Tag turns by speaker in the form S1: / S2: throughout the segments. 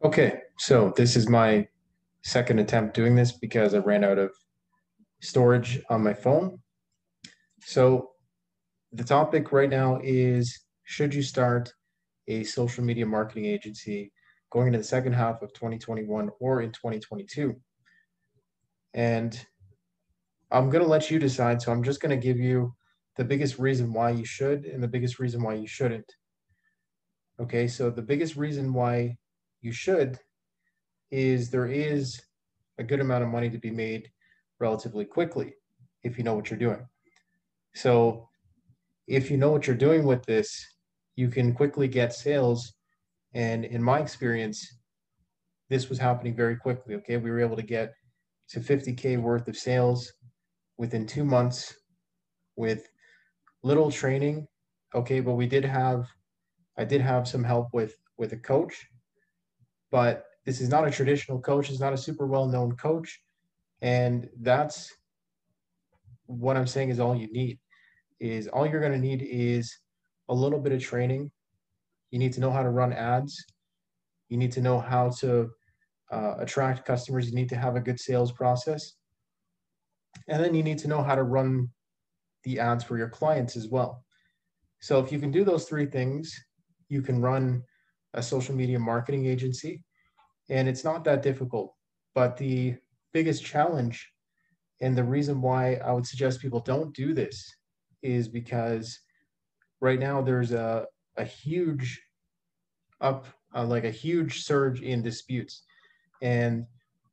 S1: Okay, so this is my second attempt doing this because I ran out of storage on my phone. So the topic right now is, should you start a social media marketing agency going into the second half of 2021 or in 2022? And I'm going to let you decide. So I'm just going to give you the biggest reason why you should and the biggest reason why you shouldn't. Okay, so the biggest reason why you should is there is a good amount of money to be made relatively quickly if you know what you're doing. So if you know what you're doing with this, you can quickly get sales. And in my experience, this was happening very quickly. Okay. We were able to get to 50K worth of sales within 2 months with little training. Okay. But I did have some help with a coach, but this is not a traditional coach. It's not a super well-known coach. And that's what I'm saying is all you need is all you're going to need is a little bit of training. You need to know how to run ads. You need to know how to attract customers. You need to have a good sales process. And then you need to know how to run the ads for your clients as well. So if you can do those three things, you can run a social media marketing agency. And it's not that difficult. But the biggest challenge and the reason why I would suggest people don't do this is because right now there's a huge up like a huge surge in disputes. And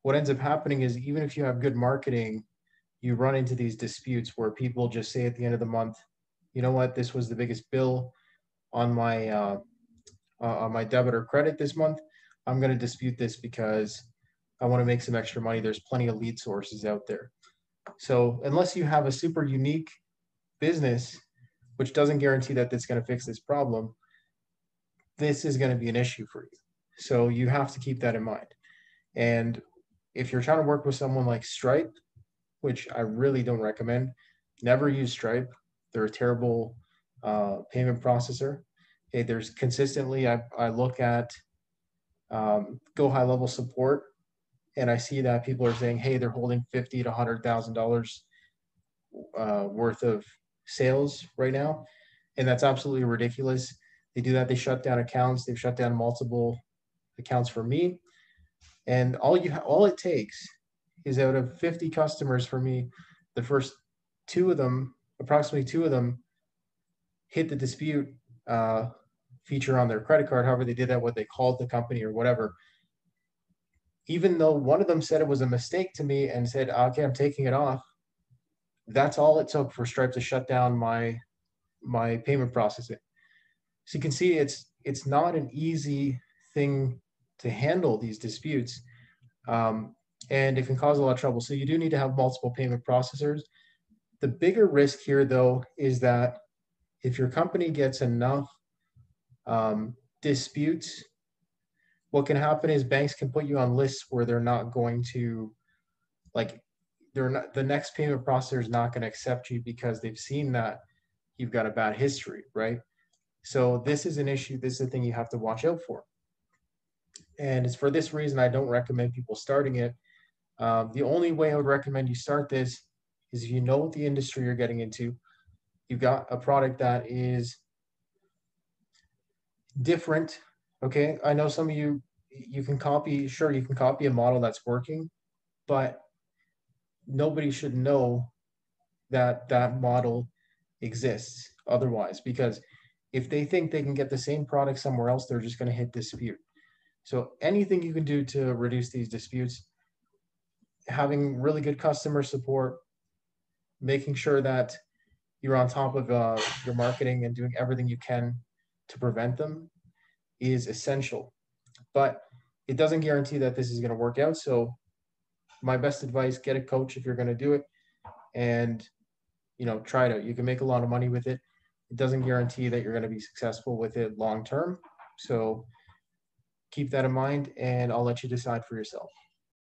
S1: what ends up happening is even if you have good marketing, you run into these disputes where people just say at the end of the month, you know what, this was the biggest bill on my debit or credit this month. I'm going to dispute this because I want to make some extra money. There's plenty of lead sources out there. So unless you have a super unique business, which doesn't guarantee that it's going to fix this problem, this is going to be an issue for you. So you have to keep that in mind. And if you're trying to work with someone like Stripe, which I really don't recommend, never use Stripe. They're a terrible payment processor. Okay, there's consistently, I look at Go High Level Support, and I see that people are saying, hey, they're holding $50,000 to $100,000 worth of sales right now. And that's absolutely ridiculous. They do that. They shut down accounts. They've shut down multiple accounts for me. And all it takes is out of 50 customers for me, the first approximately two of them, hit the dispute feature on their credit card. However, they did that, what they called the company or whatever. Even though one of them said it was a mistake to me and said, okay, I'm taking it off. That's all it took for Stripe to shut down my payment processing. So you can see it's not an easy thing to handle these disputes, and it can cause a lot of trouble. So you do need to have multiple payment processors. The bigger risk here, though, is that if your company gets enough disputes, what can happen is banks can put you on lists where they're not going to, like, they're not, the next payment processor is not going to accept you because they've seen that you've got a bad history, right? So this is an issue. This is a thing you have to watch out for. And it's for this reason I don't recommend people starting it. The only way I would recommend you start this is if you know the industry you're getting into, you've got a product that is different. Okay, I know some of you can copy, sure, you can copy a model that's working, but nobody should know that that model exists otherwise, because if they think they can get the same product somewhere else, they're just going to hit dispute. So anything you can do to reduce these disputes, having really good customer support, making sure that you're on top of your marketing and doing everything you can to prevent them is essential. But it doesn't guarantee that this is going to work out. So my best advice, get a coach if you're going to do it, and try it out. You can make a lot of money with it. It doesn't guarantee that you're going to be successful with it long term. So keep that in mind, and I'll let you decide for yourself.